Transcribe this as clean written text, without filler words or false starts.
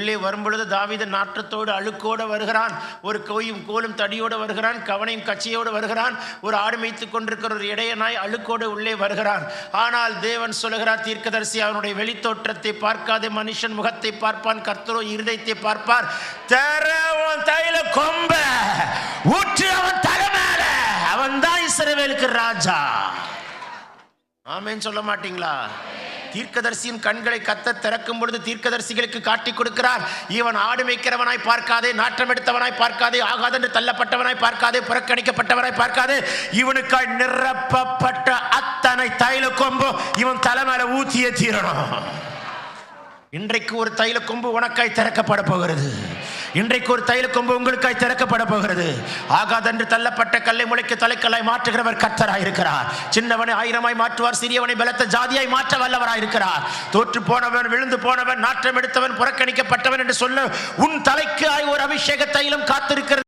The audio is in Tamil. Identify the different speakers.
Speaker 1: உள்ளே வரும்பொழுது தாவீது நாற்றத்தோடு அழுக்கோடு வருகிறான். ஒரு கோலும் தடியோடு வருகிறான். கவனையும் கச்சையோடு வருகிறான். ஒரு ஆடு மேய்த்து கொண்டிருக்கிற ஒரு இடையனாய் அழுக்கோடு உள்ளே வருகிறான். ஆனால் தேவன் சொல்லுகிறார், தீர்க்கதரிசி அவனுடைய வெளித்தோற்றத்தை பார்க்காதே, மனுஷன் முகத்தை பார்ப்பான், கர்த்தரோ இருதயத்தை பார்ப்பார். தைல கொம்ப ஊற்று அவன் தலை மேல, அவன் தான் இஸ்ரவேலுக்கு ராஜா. ஆமென் சொல்ல மாட்டீங்களா? தீர்க்கதரிசியின் கண்களை கர்த்தர் திறக்கும் பொழுது தீர்க்கதரிசிகளுக்கு காட்டி கொடுக்கிறார். இவன் ஆடு மேய்க்கிறவனாய் பார்க்காதே, நாற்றம் எடுத்தவனாய் பார்க்காதே, ஆகாதென்று தள்ளப்பட்டவனாய் பார்க்காதே, புறக்கணிக்கப்பட்டவனாய் பார்க்காதே, இவனுக்காய் நிரப்பப்பட்ட அத்தனை தைல கொம்பு இவன் தலை மேல ஊத்தியே தீரணும். இன்றைக்கு ஒரு தைல கொம்பு உனக்காய் திறக்கப்பட போகிறது. இன்றைக்கு ஒரு தைல கொம்பு உங்களுக்காய் திறக்கப்பட போகிறது. ஆகாதென்று தள்ளப்பட்ட கல்லை முளைக்கு தலைக்கல்லாய் மாற்றுகிறவர் கர்த்தராய் இருக்கிறார். சின்னவனை ஆயிரமாய் மாற்றுவார், சிறியவனை பலத்த ஜாதியாய் மாற்ற வல்லவராய் இருக்கிறார். தோற்று போனவன், விழுந்து போனவன், நாற்றம் எடுத்தவன், புறக்கணிக்கப்பட்டவன் என்று சொல்ல உன் தலைக்கு ஒரு அபிஷேக தைலம் காத்திருக்கிறது.